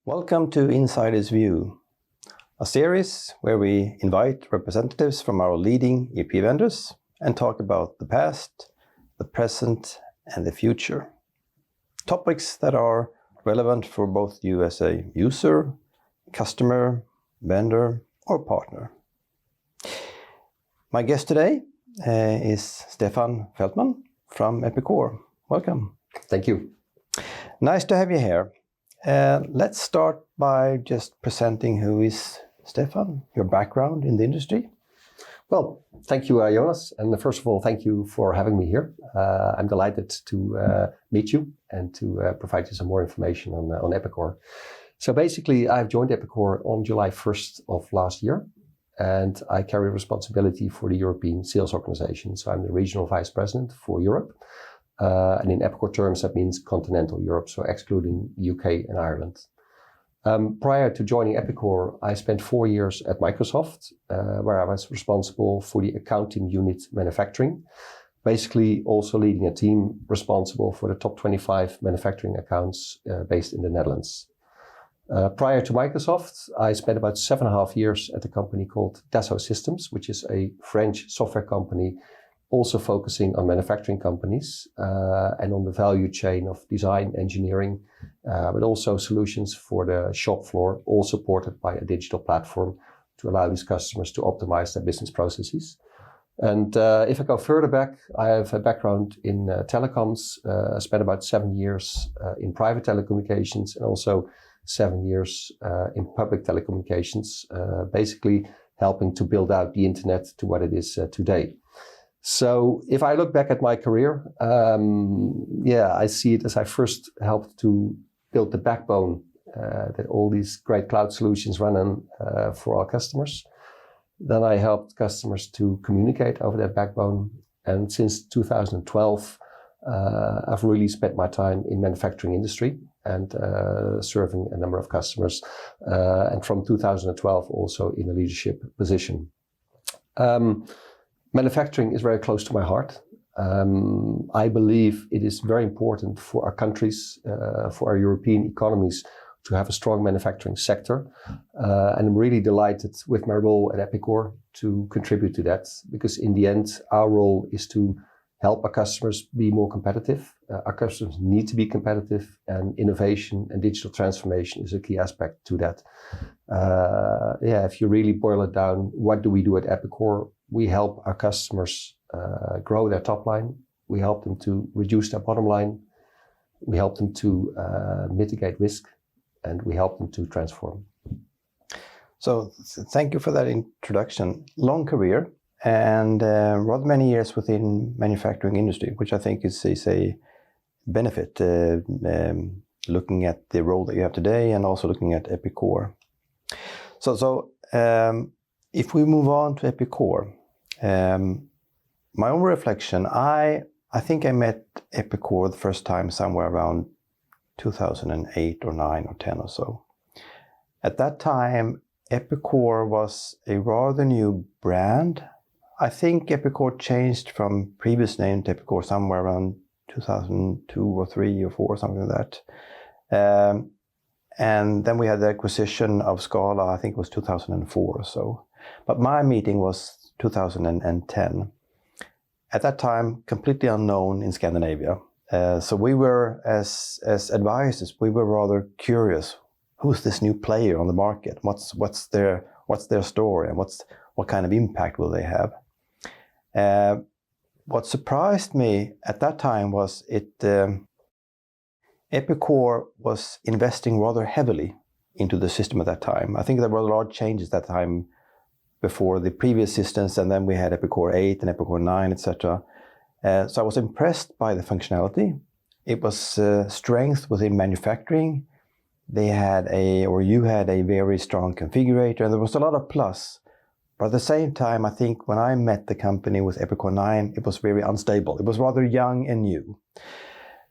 Welcome to Insider's View, a series where we invite representatives from our leading EP vendors and talk about the past, the present, and the future. Topics that are relevant for both you as a user, customer, vendor, or partner. My guest today is Stephan Veltman from Epicor. Welcome. Thank you. Nice to have you here. Let's start by just presenting who is Stephan, your background in the industry. Well, thank you, Jonas. And first of all, thank you for having me here. I'm delighted to meet you and to provide you some more information on Epicor. So basically, I've joined Epicor on July 1st of last year, and I carry responsibility for the European sales organization. So I'm the regional vice president for Europe. And in Epicor terms, that means continental Europe, so excluding UK and Ireland. Prior to joining Epicor, I spent 4 years at Microsoft, where I was responsible for the accounting unit manufacturing, basically also leading a team responsible for the top 25 manufacturing accounts based in the Netherlands. Prior to Microsoft, I spent about 7.5 years at a company called Dessa Systems, which is a French software company also focusing on manufacturing companies and on the value chain of design, engineering, but also solutions for the shop floor, all supported by a digital platform to allow these customers to optimize their business processes. And if I go further back, I have a background in telecoms. I spent about 7 years in private telecommunications and also 7 years in public telecommunications, basically helping to build out the internet to what it is today. So if I look back at my career, I see it as I first helped to build the backbone that all these great cloud solutions run on for our customers. Then I helped customers to communicate over that backbone. And since 2012, I've really spent my time in manufacturing industry and serving a number of customers. And from 2012, also in a leadership position. Manufacturing is very close to my heart. I believe it is very important for our countries, for our European economies, to have a strong manufacturing sector. And I'm really delighted with my role at Epicor to contribute to that, because in the end, our role is to help our customers be more competitive. Our customers need to be competitive, and innovation and digital transformation is a key aspect to that. If you really boil it down, what do we do at Epicor? We help our customers grow their top line. We help them to reduce their bottom line. We help them to mitigate risk, and we help them to transform. So thank you for that introduction. Long career and rather many years within manufacturing industry, which I think is a benefit looking at the role that you have today and also looking at Epicor. So if we move on to Epicor, my own reflection, I think I met Epicor the first time somewhere around 2008 or 9 or 10 or so. At that time, Epicor was a rather new brand. I think Epicor changed from previous name to Epicor somewhere around 2002 or 3 or 4, something like that. And then we had the acquisition of Scala, I think it was 2004 or so. But my meeting was 2010. At that time, completely unknown in Scandinavia. So we were, as advisors, we were rather curious. Who's this new player on the market? What's their story, and what kind of impact will they have? What surprised me at that time was Epicor was investing rather heavily into the system at that time. I think there were large changes at that time before the previous systems, and then we had Epicor 8 and Epicor 9, etc. So I was impressed by the functionality. It was strength within manufacturing. You had a very strong configurator, and there was a lot of plus. But at the same time, I think when I met the company with Epicor 9, it was very unstable. It was rather young and new.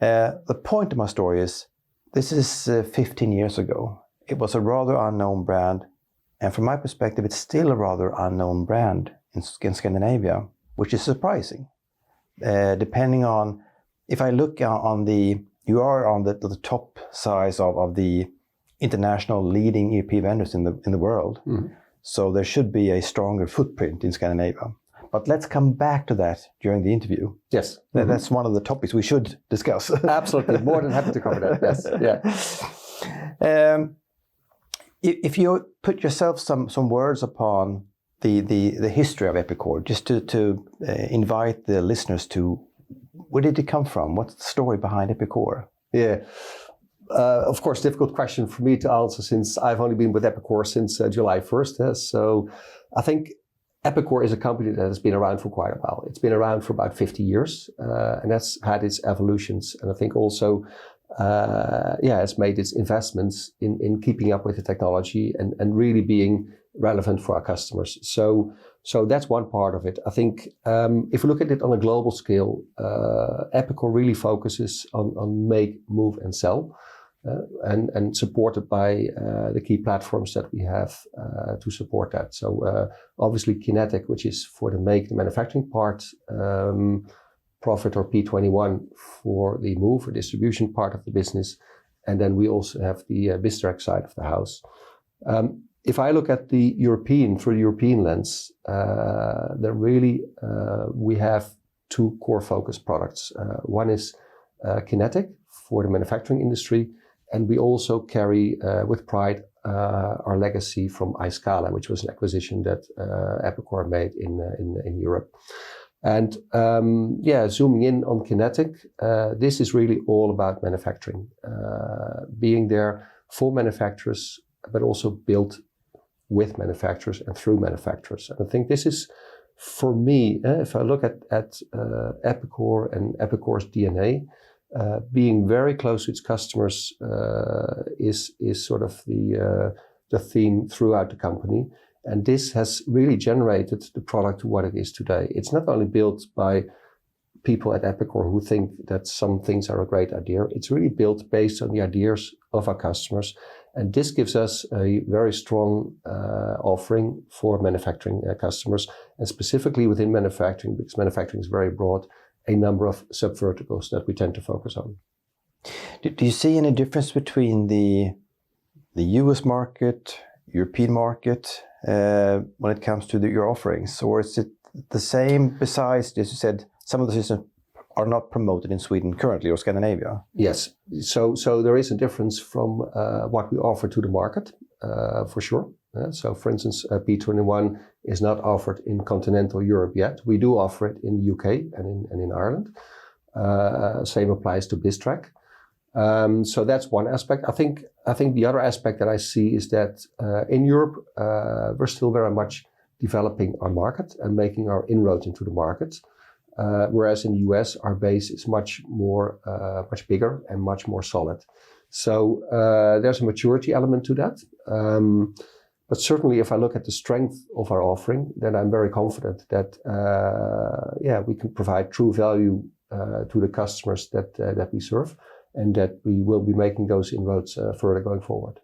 The point of my story is, this is 15 years ago. It was a rather unknown brand. And from my perspective, it's still a rather unknown brand in Scandinavia, which is surprising. Depending on, if I look on you are on the top size of the international leading ERP vendors in the world. So there should be a stronger footprint in Scandinavia. But let's come back to that during the interview. Yes. That's one of the topics we should discuss. Absolutely. More than happy to cover that. Yes. Yeah. If you put yourself some words upon the history of Epicor, just to invite the listeners to, where did it come from? What's the story behind Epicor? Yeah. Of course, difficult question for me to answer since I've only been with Epicor since July 1st. So I think Epicor is a company that has been around for quite a while. It's been around for about 50 years, and that's had its evolutions. And I think also, it's made its investments in keeping up with the technology and really being relevant for our customers. So that's one part of it. I think if we look at it on a global scale, Epicor really focuses on make, move, and sell. And supported by the key platforms that we have to support that. So obviously Kinetic, which is for the manufacturing part, Profit or P21 for the move or distribution part of the business. And then we also have the Bizdirect side of the house. If I look at through the European lens, then really we have two core focus products. One is Kinetic for the manufacturing industry. And we also carry with pride our legacy from iScala, which was an acquisition that Epicor made in Europe. And zooming in on Kinetic, this is really all about manufacturing, being there for manufacturers, but also built with manufacturers and through manufacturers. And I think this is, for me, if I look at Epicor and Epicors DNA, being very close to its customers is sort of the theme throughout the company. And this has really generated the product to what it is today. It's not only built by people at Epicor who think that some things are a great idea. It's really built based on the ideas of our customers. And this gives us a very strong offering for manufacturing customers, and specifically within manufacturing, because manufacturing is very broad, a number of sub-verticals that we tend to focus on. Do you see any difference between the US market, European market, when it comes to your offerings? Or is it the same, besides, as you said, some of the systems are not promoted in Sweden currently or Scandinavia? Yes. So there is a difference from what we offer to the market, for sure. So for instance, P21 is not offered in continental Europe yet. We do offer it in the UK and in Ireland. Same applies to Bizdirect. So that's one aspect. I think the other aspect that I see is that in Europe, we're still very much developing our market and making our inroads into the market. Whereas in the US, our base is much bigger and much more solid. So there's a maturity element to that. But certainly, if I look at the strength of our offering, then I'm very confident that we can provide true value to the customers that we serve, and that we will be making those inroads further going forward.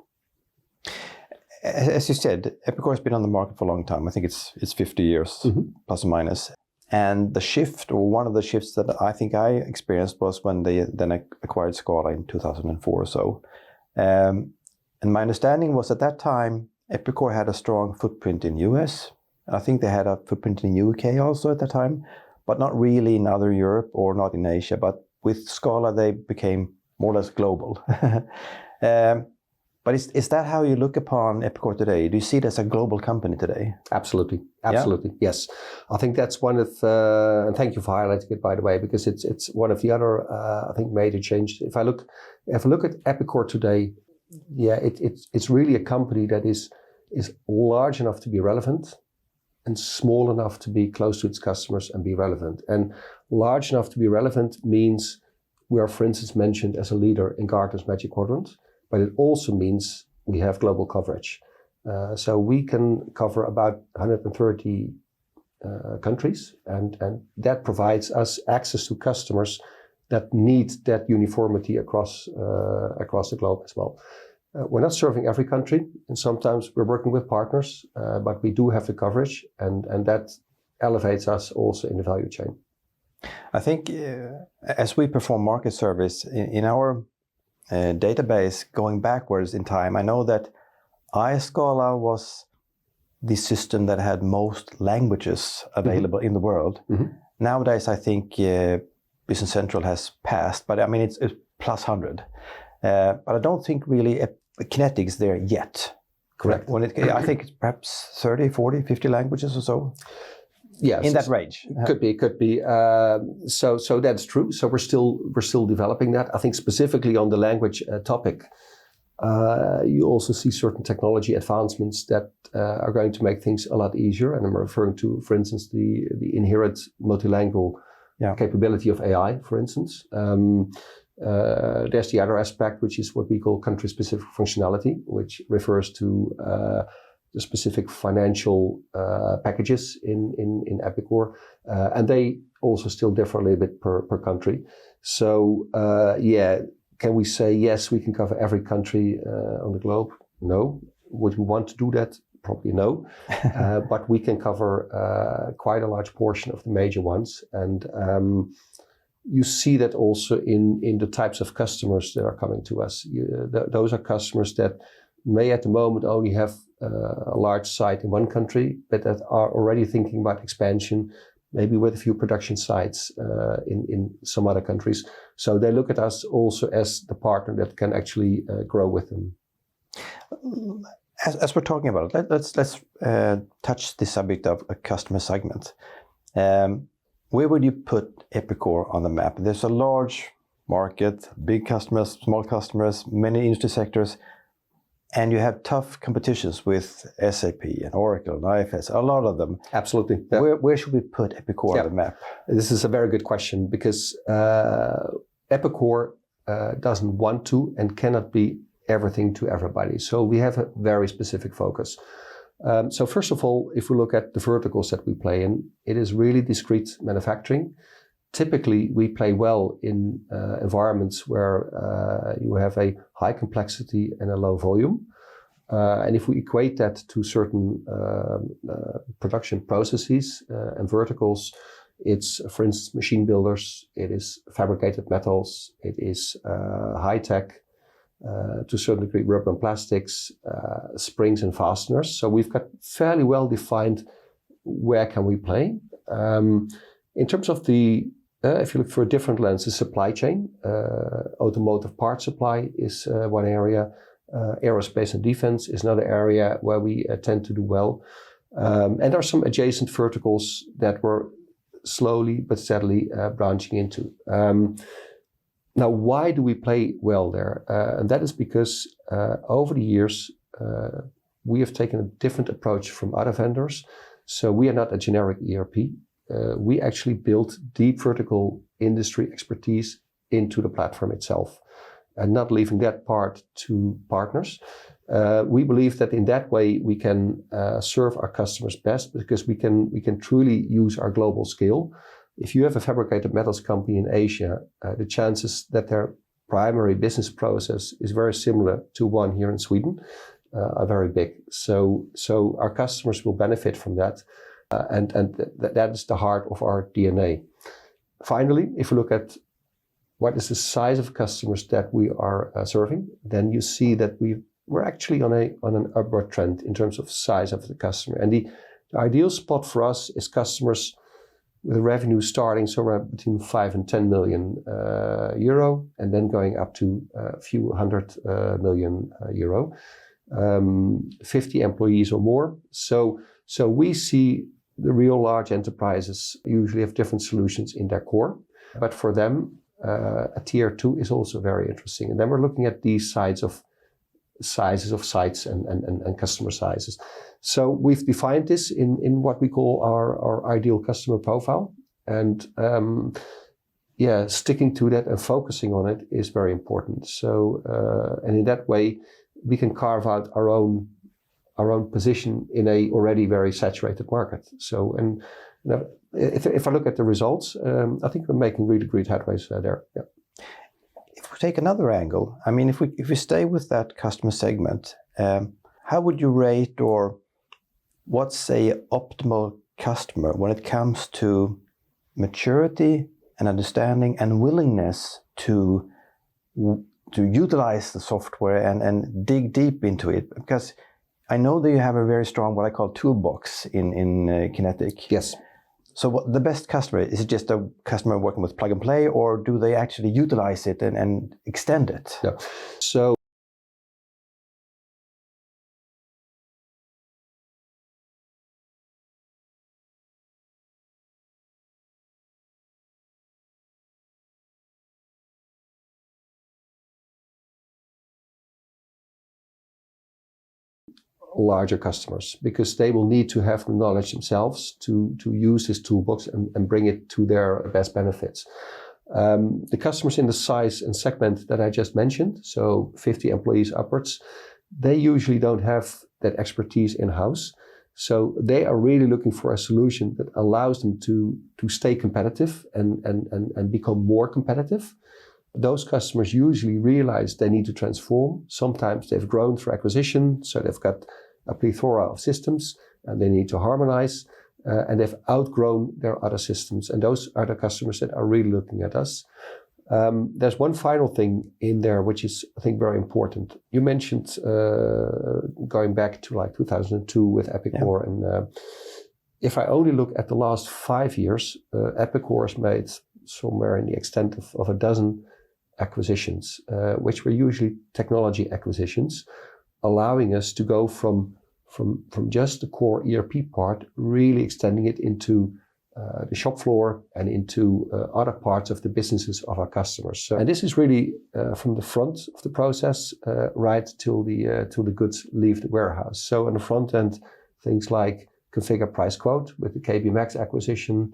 As you said, Epicor has been on the market for a long time. I think it's 50 years, plus or minus. And the shift, or one of the shifts that I think I experienced, was when they then acquired Scala in 2004 or so. And my understanding was at that time, Epicor had a strong footprint in US. I think they had a footprint in UK also at that time, but not really in other Europe or not in Asia. But with Scala, they became more or less global. But is that how you look upon Epicor today? Do you see it as a global company today? Absolutely. Yes. I think that's one of, and thank you for highlighting it, by the way, because it's one of the other, I think, major changes. If I look at Epicor today, it's really a company that is large enough to be relevant and small enough to be close to its customers and be relevant. And large enough to be relevant means we are, for instance, mentioned as a leader in Gartner's Magic Quadrant, but it also means we have global coverage. So we can cover about 130 countries, and that provides us access to customers that need that uniformity across the globe as well. We're not serving every country, and sometimes we're working with partners, but we do have the coverage, and that elevates us also in the value chain. I think as we perform market service in our database going backwards in time, I know that iScala was the system that had most languages available in the world. Nowadays, I think Business Central has passed, but I mean, it's plus 100. But I don't think really Kinetic is there yet. Correct. I think it's perhaps 30, 40, 50 languages or so. Yes, in that range. Could be. So that's true. So we're still developing that. I think specifically on the language topic, you also see certain technology advancements that are going to make things a lot easier. And I'm referring to, for instance, the inherent multilingual capability of AI, for instance. There's the other aspect, which is what we call country-specific functionality, which refers to the specific financial packages in Epicor, and they also still differ a little bit per country. So can we say yes, we can cover every country on the globe? No. Would we want to do that? Probably no. But we can cover quite a large portion of the major ones, and you see that also in the types of customers that are coming to us. Those are customers that may at the moment only have a large site in one country, but that are already thinking about expansion, maybe with a few production sites in some other countries. So they look at us also as the partner that can actually grow with them. As we're talking about it, let's touch the subject of a customer segment. Where would you put Epicor on the map? There's a large market, big customers, small customers, many industry sectors, and you have tough competitions with SAP and Oracle and IFS, a lot of them. Absolutely. Yeah. Where should we put Epicor on the map? This is a very good question, because Epicor doesn't want to and cannot be everything to everybody. So we have a very specific focus. So first of all, if we look at the verticals that we play in, it is really discrete manufacturing. Typically, we play well in environments where you have a high complexity and a low volume. And if we equate that to certain production processes and verticals, it's, for instance, machine builders, it is fabricated metals, it is high tech, to a certain degree rubber and plastics, springs and fasteners. So we've got fairly well defined where can we play. In terms of if you look for a different lens, the supply chain, automotive part supply is one area, aerospace and defense is another area where we tend to do well. And there are some adjacent verticals that we're slowly but steadily branching into. Now, why do we play well there? And that is because over the years, we have taken a different approach from other vendors. So we are not a generic ERP. We actually built deep vertical industry expertise into the platform itself, and not leaving that part to partners. We believe that in that way we can serve our customers best, because we can truly use our global scale. If you have a fabricated metals company in Asia, the chances that their primary business process is very similar to one here in Sweden are very big. So our customers will benefit from that, and that is the heart of our DNA. Finally, if you look at what is the size of customers that we are serving, then you see that we're actually on an upward trend in terms of size of the customer. And the ideal spot for us is customers with revenue starting somewhere between 5 and 10 million euro, and then going up to a few hundred million euro, 50 employees or more. So we see the real large enterprises usually have different solutions in their core, but for them, a tier 2 is also very interesting. And then we're looking at these sizes of sites and customer sizes. So we've defined this in what we call our ideal customer profile. And sticking to that and focusing on it is very important. So, and in that way, we can carve out our own position in a already very saturated market. So, and if I look at the results, I think we're making really great headways there. Yeah. If we take another angle, I mean, if we stay with that customer segment, how would you rate, or what's a optimal customer when it comes to maturity and understanding and willingness to to utilize the software and dig deep into it? Because I know that you have a very strong, what I call toolbox in Kinetic. Yes. So what the best customer, is it just a customer working with plug and play, or do they actually utilize it and extend it? Yeah. So larger customers, because they will need to have the knowledge themselves to use this toolbox and bring it to their best benefits. The customers in the size and segment that I just mentioned, so 50 employees upwards, they usually don't have that expertise in-house. So they are really looking for a solution that allows them to stay competitive and become more competitive. Those customers usually realize they need to transform. Sometimes they've grown through acquisition, so they've got a plethora of systems and they need to harmonize, and they've outgrown their other systems. And those are the customers that are really looking at us. There's one final thing in there, which is, I think, very important. You mentioned going back to like 2002 with Epicor. Yeah. And if I only look at the last 5 years, Epicor has made somewhere in the extent of a dozen acquisitions, which were usually technology acquisitions, allowing us to go from just the core ERP part, really extending it into the shop floor and into other parts of the businesses of our customers. So, and this is really from the front of the process right till the goods leave the warehouse. So on the front end, things like configure, price, quote with the KB Max acquisition.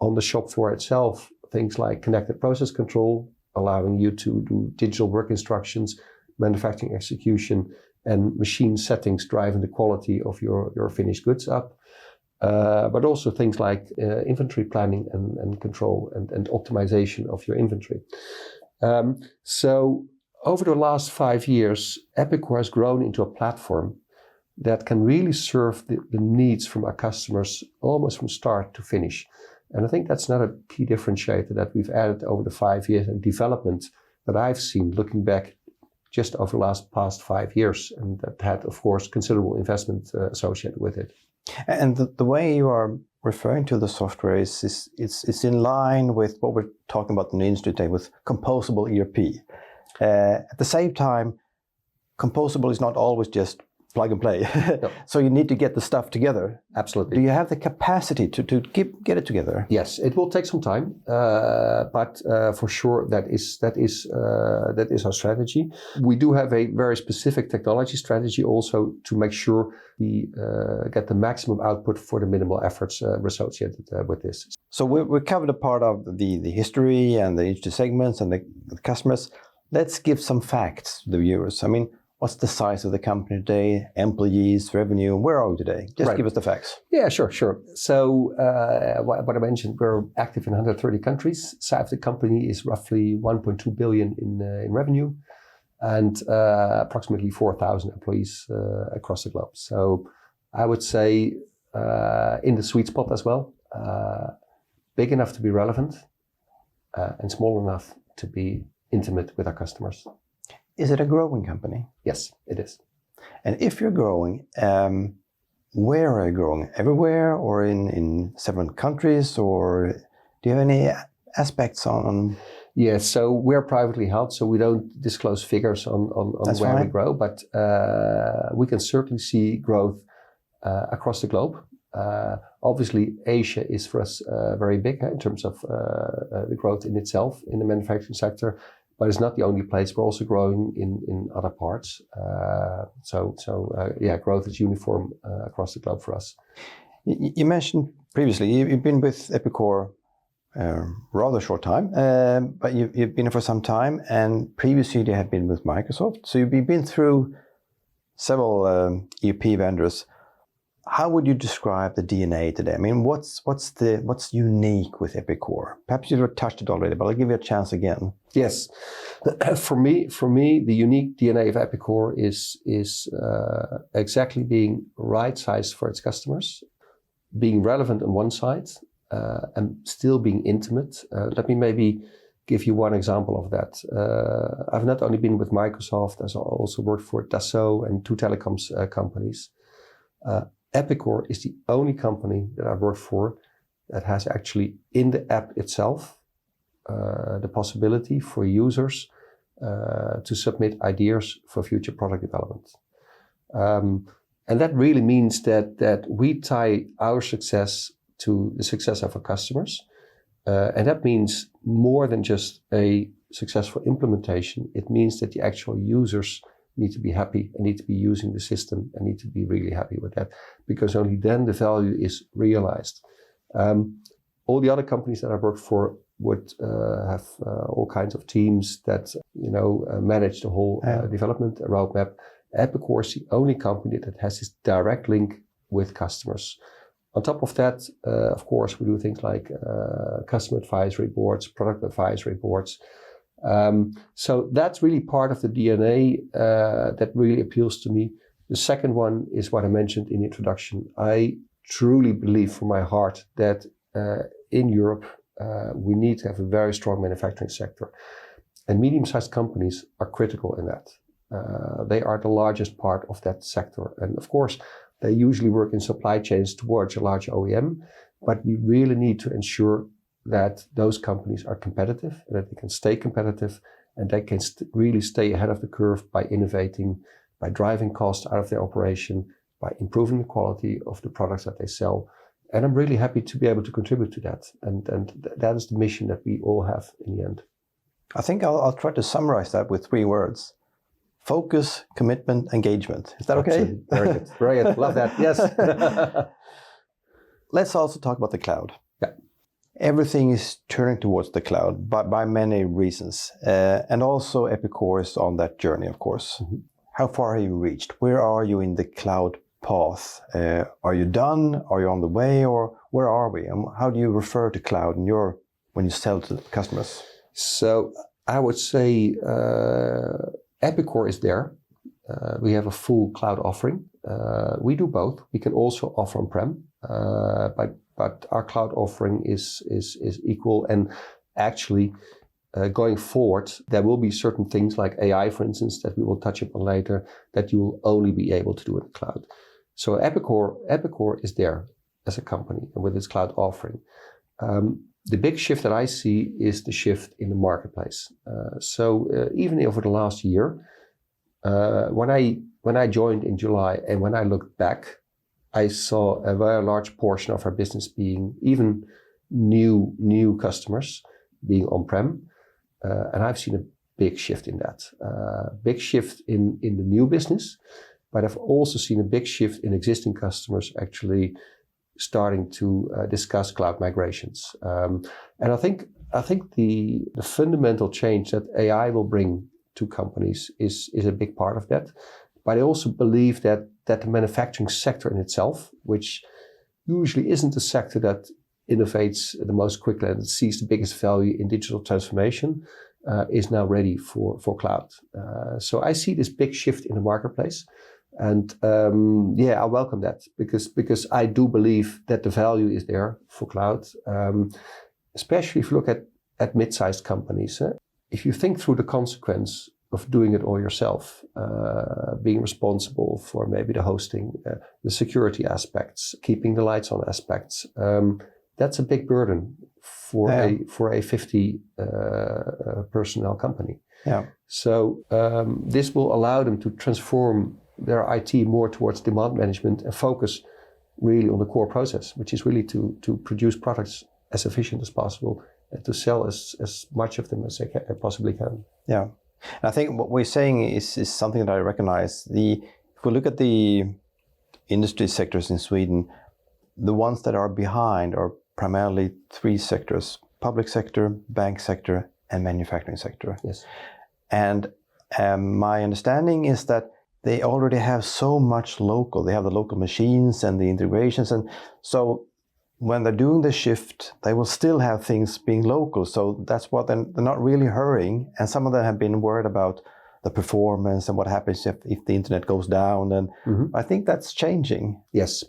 On the shop floor itself, things like connected process control, allowing you to do digital work instructions, manufacturing execution, and machine settings driving the quality of your finished goods up. But also things like inventory planning and control and optimization of your inventory. So over the last 5 years, Epicor has grown into a platform that can really serve the needs from our customers almost from start to finish. And I think that's another key differentiator that we've added over the 5 years and development that I've seen looking back just over the past 5 years. And that had, of course, considerable investment associated with it. And the way you are referring to the software it's in line with what we're talking about in the industry today with composable ERP. At the same time, composable is not always just plug and play. No. So you need to get the stuff together. Absolutely. Do you have the capacity to get it together? Yes, it will take some time, but for sure that is our strategy. We do have a very specific technology strategy also to make sure we get the maximum output for the minimal efforts associated with this. So we covered a part of the history and the industry segments and the customers. Let's give some facts to the viewers. I mean, what's the size of the company today, employees, revenue, where are we today? Just give us the facts. Yeah, sure. So what I mentioned, we're active in 130 countries. Size of the company is roughly 1.2 billion in revenue and approximately 4,000 employees across the globe. So I would say in the sweet spot as well, big enough to be relevant and small enough to be intimate with our customers. Is it a growing company? Yes, it is. And if you're growing, where are you growing? Everywhere or in several countries? Or do you have any aspects on? Yes, so we're privately held, so we don't disclose figures on where we grow, but we can certainly see growth across the globe. Obviously, Asia is for us very big in terms of the growth in itself in the manufacturing sector. But it's not the only place. We're also growing in other parts. Growth is uniform across the globe for us. You mentioned previously you've been with Epicor rather short time, but you've been for some time, and previously you have been with Microsoft. So you've been through several ERP vendors. How would you describe the DNA today? I mean, what's unique with Epicor? Perhaps you've touched it already, but I'll give you a chance again. Yes, for me, the unique DNA of Epicor is exactly being right-sized for its customers, being relevant on one side, and still being intimate. Let me maybe give you one example of that. I've not only been with Microsoft, as I also worked for dessa and 2 telecoms companies. Epicor is the only company that I've worked for that has actually in the app itself the possibility for users to submit ideas for future product development. And that really means that we tie our success to the success of our customers. And that means more than just a successful implementation. It means that the actual users need to be happy and need to be using the system and need to be really happy with that, because only then the value is realized. All the other companies that I've worked for would have all kinds of teams that manage the whole development roadmap. Epicor is the only company that has this direct link with customers. On top of that, of course, we do things like customer advisory boards, product advisory boards. So that's really part of the DNA that really appeals to me. The second one is what I mentioned in the introduction. I truly believe from my heart that in Europe, we need to have a very strong manufacturing sector. And medium-sized companies are critical in that. They are the largest part of that sector. And of course, they usually work in supply chains towards a large OEM, but we really need to ensure that those companies are competitive, and that they can stay competitive, and they can really stay ahead of the curve by innovating, by driving costs out of their operation, by improving the quality of the products that they sell. And I'm really happy to be able to contribute to that. And that is the mission that we all have in the end. I think I'll try to summarize that with 3 words. Focus, commitment, engagement. Is that okay? Absolutely. Very good. Brilliant. Love that. Yes. Let's also talk about the cloud. Yeah. Everything is turning towards the cloud by many reasons. And also Epicor is on that journey, of course. Mm-hmm. How far have you reached? Where are you in the cloud path? Are you done? Are you on the way? Or where are we? And how do you refer to cloud when you sell to customers? So I would say Epicor is there. We have a full cloud offering. We do both. We can also offer on-prem, but our cloud offering is equal. And actually, going forward, there will be certain things like AI, for instance, that we will touch upon later, that you will only be able to do in the cloud. So Epicor is there as a company and with its cloud offering. The big shift that I see is the shift in the marketplace. So even over the last year, when I joined in July and when I looked back, I saw a very large portion of our business being even new customers being on-prem. And I've seen a big shift in that. Big shift in the new business, but I've also seen a big shift in existing customers actually starting to discuss cloud migrations. And I think the fundamental change that AI will bring to companies is a big part of that. But I also believe that the manufacturing sector in itself, which usually isn't the sector that innovates the most quickly and sees the biggest value in digital transformation, is now ready for cloud. So I see this big shift in the marketplace. And I welcome that because I do believe that the value is there for cloud, especially if you look at mid-sized companies. If you think through the consequence of doing it all yourself, being responsible for maybe the hosting, the security aspects, keeping the lights on aspects, that's a big burden for a 50 personnel company. Yeah. So this will allow them to transform their IT more towards demand management and focus really on the core process, which is really to produce products as efficient as possible and to sell as much of them as they possibly can. Yeah. And I think what we're saying is something that I recognize. If we look at the industry sectors in Sweden, the ones that are behind are primarily 3 sectors: public sector, bank sector, and manufacturing sector. Yes. And my understanding is that they already have so much local. They have the local machines and the integrations. And so when they're doing the shift, they will still have things being local. So that's what they're not really hurrying. And some of them have been worried about the performance and what happens if the internet goes down. And I think that's changing. Yes,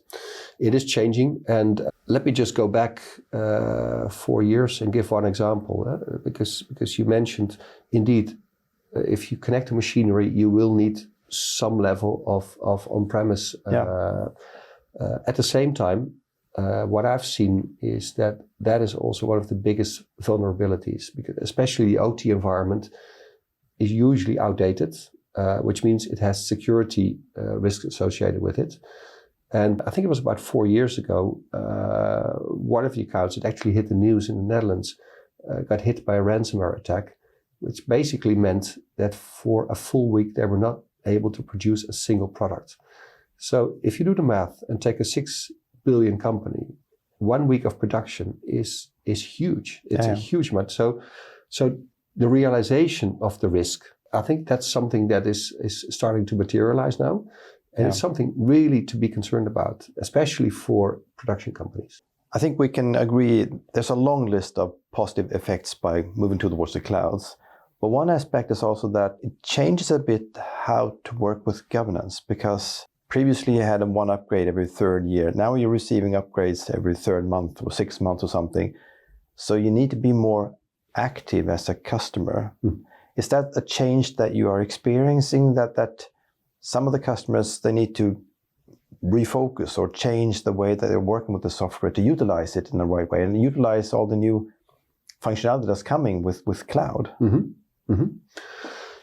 it is changing. And let me just go back 4 years and give one example, because you mentioned, indeed, if you connect to machinery, you will need some level of on-premise. At the same time, what I've seen is that is also one of the biggest vulnerabilities, because especially the OT environment is usually outdated, which means it has security risks associated with it. And I think it was about 4 years ago, one of the accounts that actually hit the news in the Netherlands got hit by a ransomware attack, which basically meant that for a full week they were not able to produce a single product. So if you do the math and take a 6 billion company, 1 week of production is huge. It's a huge amount. So the realization of the risk, I think that's something that is starting to materialize now. And it's something really to be concerned about, especially for production companies. I think we can agree there's a long list of positive effects by moving towards the clouds. But one aspect is also that it changes a bit how to work with governance, because previously you had one upgrade every third year. Now you're receiving upgrades every third month or 6 months or something. So you need to be more active as a customer. Is that a change that you are experiencing, that some of the customers, they need to refocus or change the way that they're working with the software to utilize it in the right way and utilize all the new functionality that's coming with cloud?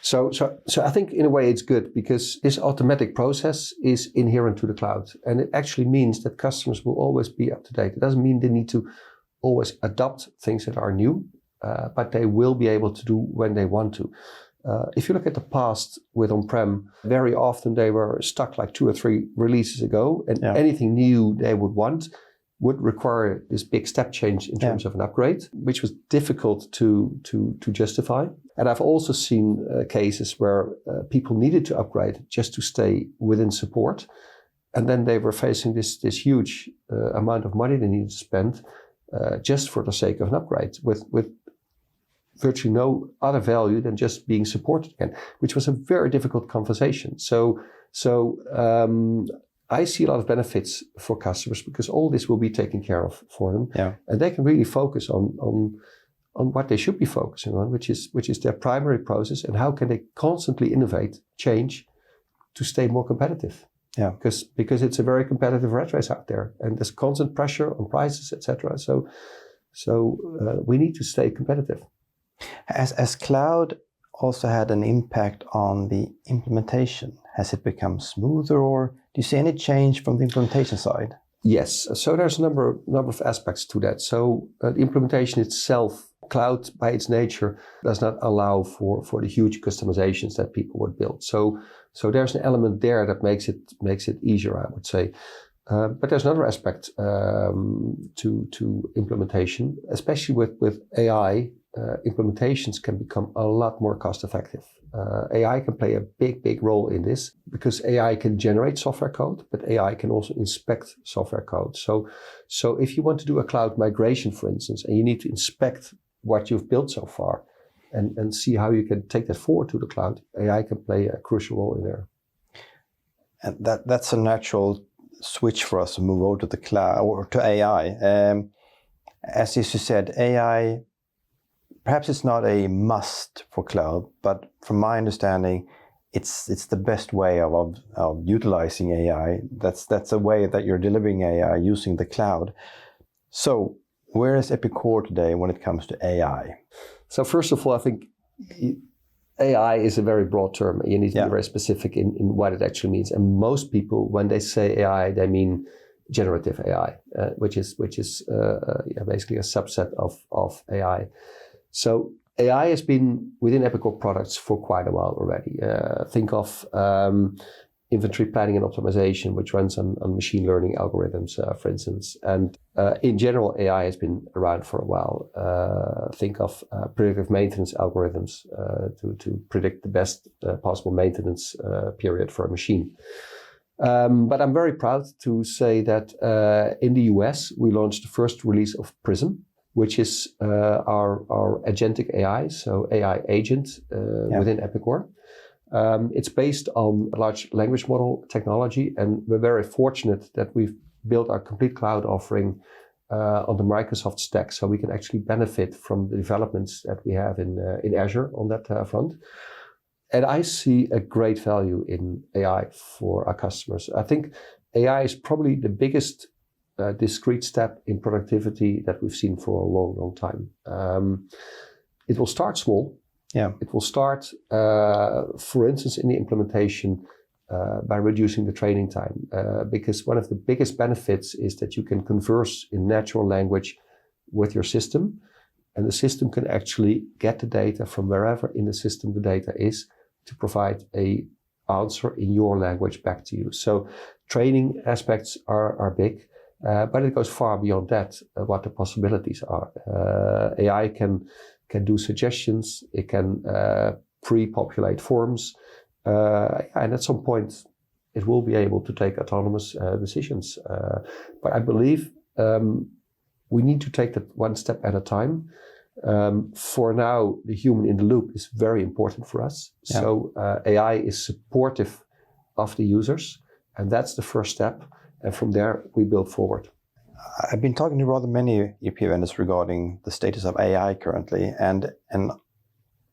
So I think in a way it's good, because this automatic process is inherent to the cloud, and it actually means that customers will always be up to date. It doesn't mean they need to always adopt things that are new, but they will be able to do when they want to. If you look at the past with on-prem, very often they were stuck like 2 or 3 releases ago, and anything new they would want would require this big step change in terms of an upgrade, which was difficult to justify. And I've also seen cases where people needed to upgrade just to stay within support. And then they were facing this huge amount of money they needed to spend just for the sake of an upgrade, with virtually no other value than just being supported again, which was a very difficult conversation. So I see a lot of benefits for customers, because all this will be taken care of for them, and they can really focus on what they should be focusing on, which is their primary process, and how can they constantly innovate, change, to stay more competitive. Because it's a very competitive rat race out there, and there's constant pressure on prices, etc. So we need to stay competitive. As cloud also had an impact on the implementation, has it become smoother, or do you see any change from the implementation side? Yes, so there's a number of aspects to that. So the implementation itself, cloud by its nature does not allow for the huge customizations that people would build. So there's an element there that makes it easier, I would say. But there's another aspect to implementation, especially with AI. Implementations can become a lot more cost effective. AI can play a big role in this, because AI can generate software code, but AI can also inspect software code. So if you want to do a cloud migration, for instance, and you need to inspect what you've built so far and see how you can take that forward to the cloud, AI can play a crucial role in there. And that's a natural switch for us to move over to the cloud or to AI. As you said, AI, perhaps it's not a must for cloud, but from my understanding, it's the best way of utilizing AI. That's a way that you're delivering AI using the cloud. So where is Epicor today when it comes to AI? So first of all, I think AI is a very broad term. You need to be very specific in what it actually means. And most people, when they say AI, they mean generative AI, which is basically a subset of AI. So AI has been within Epicor products for quite a while already. Think of inventory planning and optimization, which runs on machine learning algorithms, for instance. And in general, AI has been around for a while. Think of predictive maintenance algorithms to predict the best possible maintenance period for a machine. But I'm very proud to say that in the US, we launched the first release of Prism, which is our agentic AI, so AI agent within Epicor. It's based on large language model technology, and we're very fortunate that we've built our complete cloud offering on the Microsoft stack, so we can actually benefit from the developments that we have in Azure on that front. And I see a great value in AI for our customers. I think AI is probably the biggest discrete step in productivity that we've seen for a long, long time. It will start small. Yeah. It will start, for instance, in the implementation by reducing the training time, because one of the biggest benefits is that you can converse in natural language with your system, and the system can actually get the data from wherever in the system the data is to provide a answer in your language back to you. So training aspects are big, but it goes far beyond that, what the possibilities are. AI can do suggestions, it can pre-populate forms, and at some point it will be able to take autonomous decisions. But I believe we need to take that one step at a time. For now, the human in the loop is very important for us. Yeah. So AI is supportive of the users, and that's the first step. And from there, we build forward. I've been talking to rather many EP vendors regarding the status of AI currently, and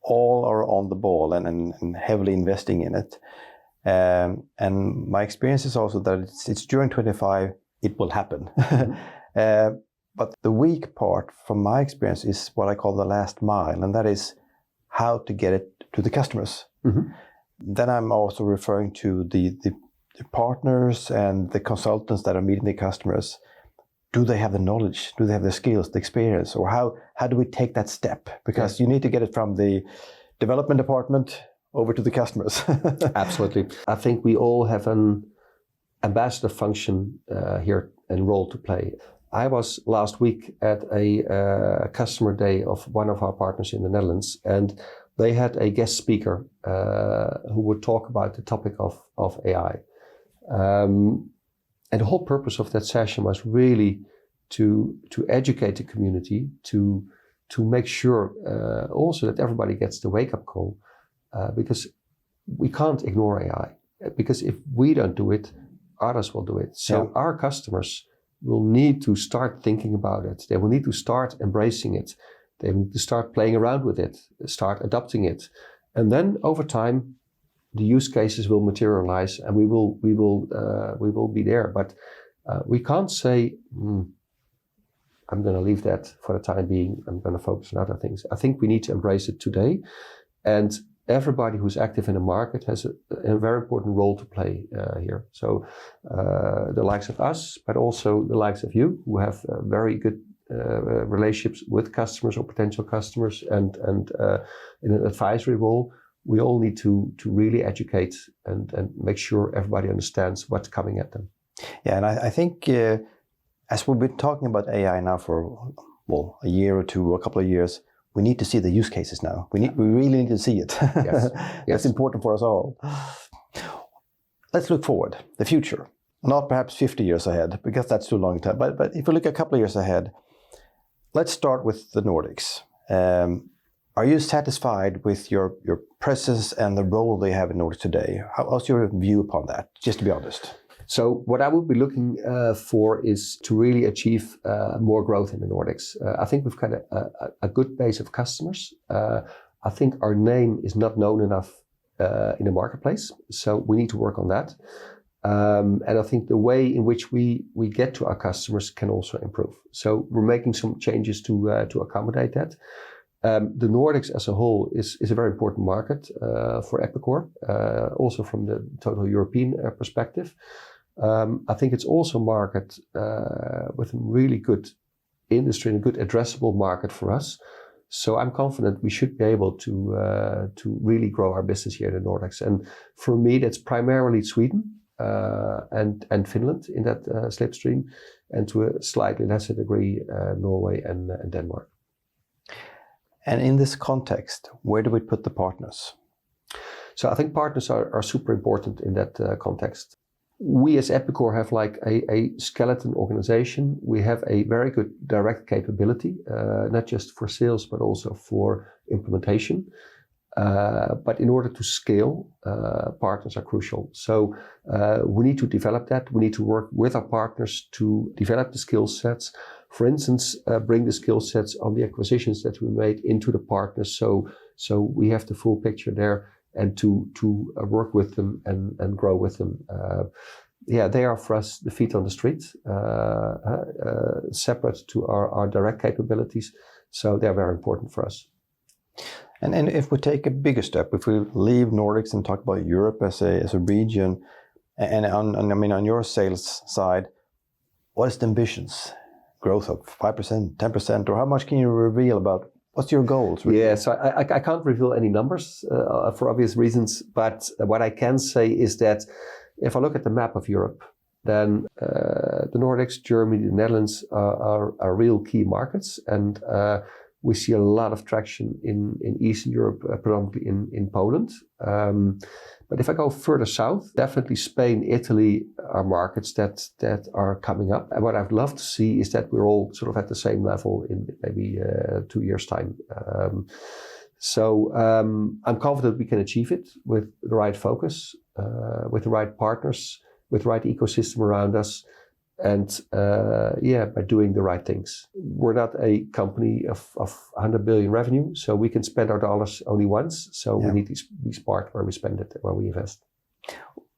all are on the ball and heavily investing in it. And my experience is also that it's during 25, it will happen. Mm-hmm. But the weak part from my experience is what I call the last mile, and that is how to get it to the customers. Mm-hmm. Then I'm also referring to the partners and the consultants that are meeting the customers. Do they have the knowledge? Do they have the skills, the experience? Or how do we take that step? Because you need to get it from the development department over to the customers. Absolutely. I think we all have an ambassador function here and role to play. I was last week at a customer day of one of our partners in the Netherlands, and they had a guest speaker who would talk about the topic of AI. And the whole purpose of that session was really to educate the community, to make sure also that everybody gets the wake-up call, because we can't ignore AI. Because if we don't do it, others will do it. So our customers will need to start thinking about it. They will need to start embracing it. They need to start playing around with it, start adopting it. And then over time, the use cases will materialize and we will be there. But we can't say, I'm going to leave that for the time being. I'm going to focus on other things. I think we need to embrace it today. And everybody who's active in the market has a very important role to play here. So the likes of us, but also the likes of you, who have very good relationships with customers or potential customers, and in an advisory role, we all need to really educate and make sure everybody understands what's coming at them. Yeah, and I think as we've been talking about AI now for a year or two, or a couple of years, we need to see the use cases now. We really need to see it. Yes. That's important for us all. Let's look forward, the future. Not perhaps 50 years ahead, because that's too long time. But if we look a couple of years ahead, let's start with the Nordics. Are you satisfied with your presence and the role they have in Nordics today? How's your view upon that, just to be honest? So what I would be looking for is to really achieve more growth in the Nordics. I think we've got a good base of customers. I think our name is not known enough in the marketplace, so we need to work on that. And I think the way in which we get to our customers can also improve. So we're making some changes to accommodate that. The Nordics as a whole is a very important market for Epicor, also from the total European perspective. I think it's also a market with a really good industry and a good addressable market for us. So I'm confident we should be able to really grow our business here in the Nordics. And for me, that's primarily Sweden and Finland in that slipstream, and to a slightly lesser degree, Norway and Denmark. And in this context, where do we put the partners? So I think partners are super important in that context. We as Epicor have like a skeleton organization. We have a very good direct capability, not just for sales, but also for implementation. But in order to scale, partners are crucial. So we need to develop that. We need to work with our partners to develop the skill sets. For instance, bring the skill sets on the acquisitions that we made into the partners. So we have the full picture there, and to work with them and grow with them. They are for us the feet on the street, separate to our direct capabilities. So they're very important for us. And if we take a bigger step, if we leave Nordics and talk about Europe as a region, and on your sales side, what is the ambitions? Growth of 5%, 10%, or how much can you reveal about what's your goals? Really? Yeah, so I can't reveal any numbers for obvious reasons, but what I can say is that if I look at the map of Europe, then the Nordics, Germany, the Netherlands are real key markets, and we see a lot of traction in Eastern Europe, predominantly in Poland. But if I go further south, definitely Spain, Italy are markets that are coming up. And what I'd love to see is that we're all sort of at the same level in maybe 2 years' time. I'm confident we can achieve it with the right focus, with the right partners, with the right ecosystem around us, and by doing the right things. We're not a company of 100 billion revenue, so we can spend our dollars only once. So we need to be smart where we spend it, where we invest.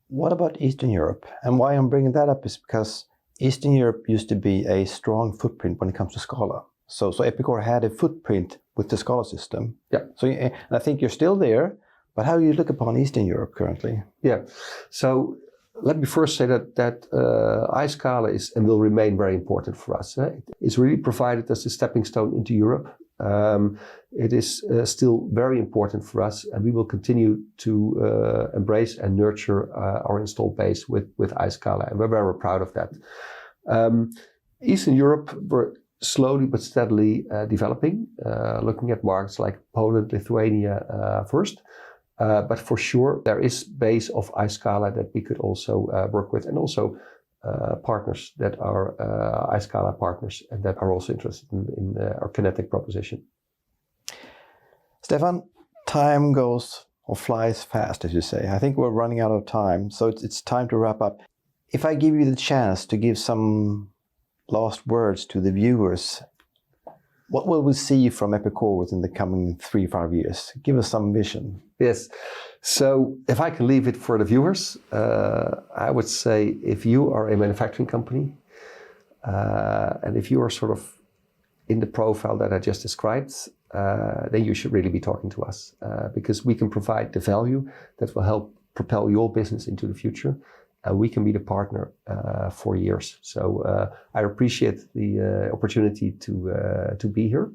What about Eastern Europe? And why I'm bringing that up is because Eastern Europe used to be a strong footprint when it comes to Scala. So Epicor had a footprint with the Scala system. Yeah. So I think you're still there, but how do you look upon Eastern Europe currently? Yeah. So let me first say that iScala is and will remain very important for us. It's really provided as a stepping stone into Europe. It is still very important for us, and we will continue to embrace and nurture our installed base with iScala, and we're very proud of that. Eastern Europe, we're slowly but steadily developing, looking at markets like Poland, Lithuania first. But for sure, there is base of iScala that we could also work with, and also partners that are iScala partners and that are also interested in our Kinetic proposition. Stephan, time goes or flies fast, as you say. I think we're running out of time, so it's time to wrap up. If I give you the chance to give some last words to the viewers, what will we see from Epicor within the coming 3-5 years? Give us some vision. Yes. So if I can leave it for the viewers, I would say if you are a manufacturing company, and if you are sort of in the profile that I just described, then you should really be talking to us, because we can provide the value that will help propel your business into the future. And we can be the partner for years. So I appreciate the opportunity to be here.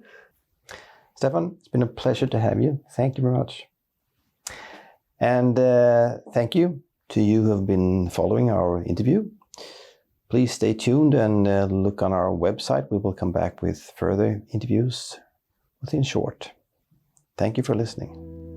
Stephan, it's been a pleasure to have you. Thank you very much. And thank you to you who have been following our interview. Please stay tuned and look on our website. We will come back with further interviews within short. Thank you for listening.